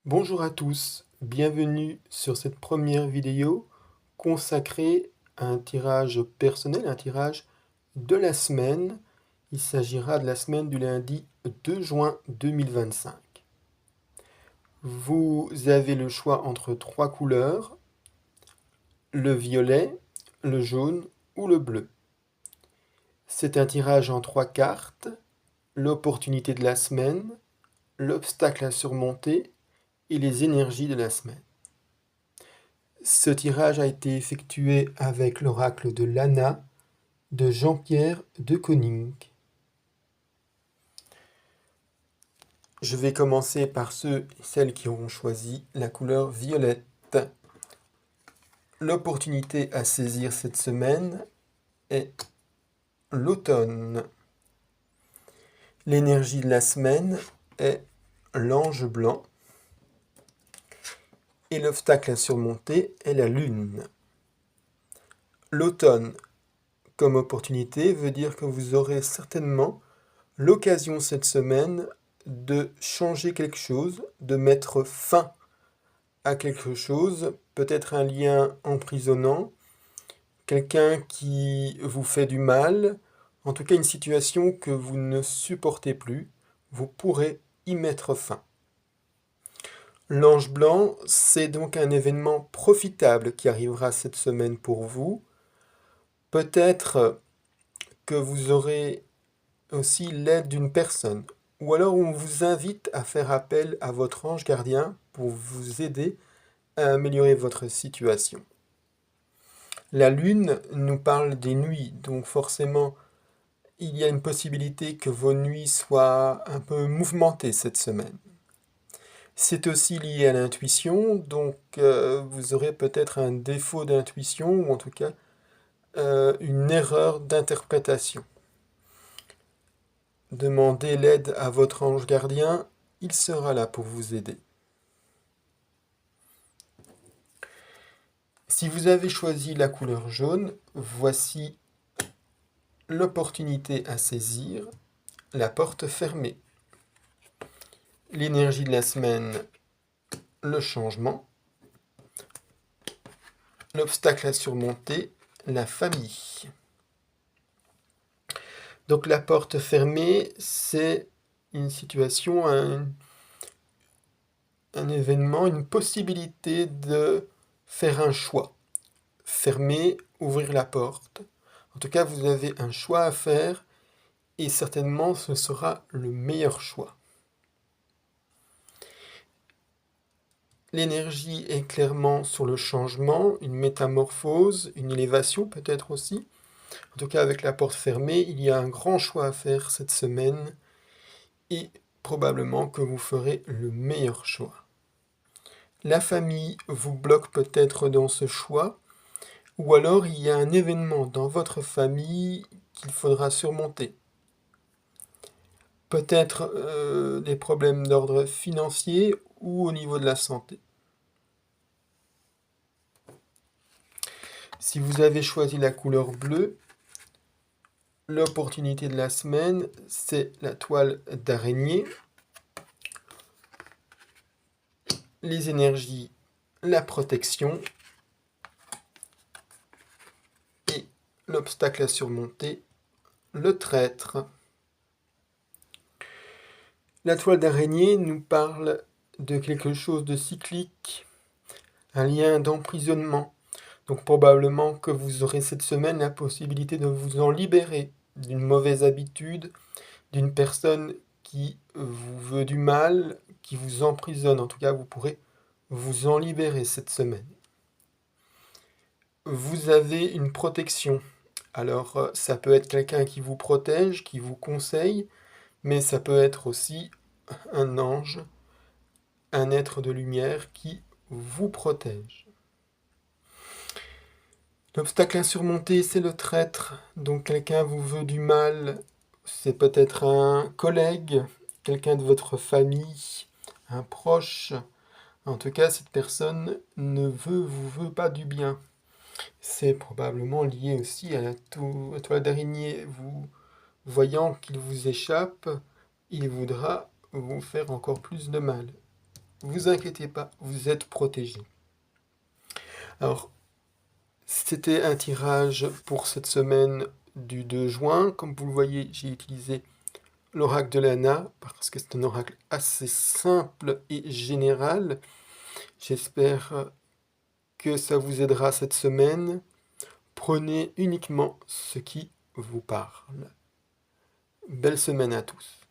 Bonjour à tous, bienvenue sur cette première vidéo consacrée à un tirage personnel, un tirage de la semaine. Il s'agira de la semaine du lundi 2 juin 2025. Vous avez le choix entre trois couleurs, le violet, le jaune ou le bleu. C'est un tirage en trois cartes, l'opportunité de la semaine, l'obstacle à surmonter et les énergies de la semaine. Ce tirage a été effectué avec l'oracle de Lana de Jean-Pierre de Koning. Je vais commencer par ceux et celles qui auront choisi la couleur violette. L'opportunité à saisir cette semaine est l'automne. L'énergie de la semaine est l'ange blanc. Et l'obstacle à surmonter est la lune. L'automne comme opportunité veut dire que vous aurez certainement l'occasion cette semaine de changer quelque chose, de mettre fin à quelque chose, peut-être un lien emprisonnant, quelqu'un qui vous fait du mal, en tout cas une situation que vous ne supportez plus, vous pourrez y mettre fin. L'ange blanc, c'est donc un événement profitable qui arrivera cette semaine pour vous. Peut-être que vous aurez aussi l'aide d'une personne, ou alors on vous invite à faire appel à votre ange gardien pour vous aider à améliorer votre situation. La lune nous parle des nuits, donc forcément il y a une possibilité que vos nuits soient un peu mouvementées cette semaine. C'est aussi lié à l'intuition, donc vous aurez peut-être un défaut d'intuition, ou en tout cas une erreur d'interprétation. Demandez l'aide à votre ange gardien, il sera là pour vous aider. Si vous avez choisi la couleur jaune, voici l'opportunité à saisir, la porte fermée. L'énergie de la semaine, le changement. L'obstacle à surmonter, la famille. Donc la porte fermée, c'est une situation, un événement, une possibilité de faire un choix. Fermer, ouvrir la porte. En tout cas, vous avez un choix à faire et certainement ce sera le meilleur choix. L'énergie est clairement sur le changement, une métamorphose, une élévation peut-être aussi. En tout cas, avec la porte fermée, il y a un grand choix à faire cette semaine et probablement que vous ferez le meilleur choix. La famille vous bloque peut-être dans ce choix, ou alors il y a un événement dans votre famille qu'il faudra surmonter. Peut-être des problèmes d'ordre financier ou au niveau de la santé. Si vous avez choisi la couleur bleue, l'opportunité de la semaine, c'est la toile d'araignée. Les énergies, la protection et l'obstacle à surmonter, le traître. La toile d'araignée nous parle de quelque chose de cyclique, un lien d'emprisonnement. Donc probablement que vous aurez cette semaine la possibilité de vous en libérer d'une mauvaise habitude, d'une personne qui vous veut du mal, qui vous emprisonne. En tout cas, vous pourrez vous en libérer cette semaine. Vous avez une protection. Alors, ça peut être quelqu'un qui vous protège, qui vous conseille, mais ça peut être aussi un ange, un être de lumière qui vous protège. L'obstacle à surmonter, c'est le traître. Donc quelqu'un vous veut du mal, c'est peut-être un collègue, quelqu'un de votre famille, un proche. En tout cas, cette personne ne vous veut pas du bien. C'est probablement lié aussi à la toile d'araignée. Vous voyant qu'il vous échappe, il voudra vous faire encore plus de mal. vous inquiétez pas, vous êtes protégés. Alors, c'était un tirage pour cette semaine du 2 juin. Comme vous le voyez, j'ai utilisé l'oracle de Lana parce que c'est un oracle assez simple et général. J'espère que ça vous aidera cette semaine. Prenez uniquement ce qui vous parle. Belle semaine à tous.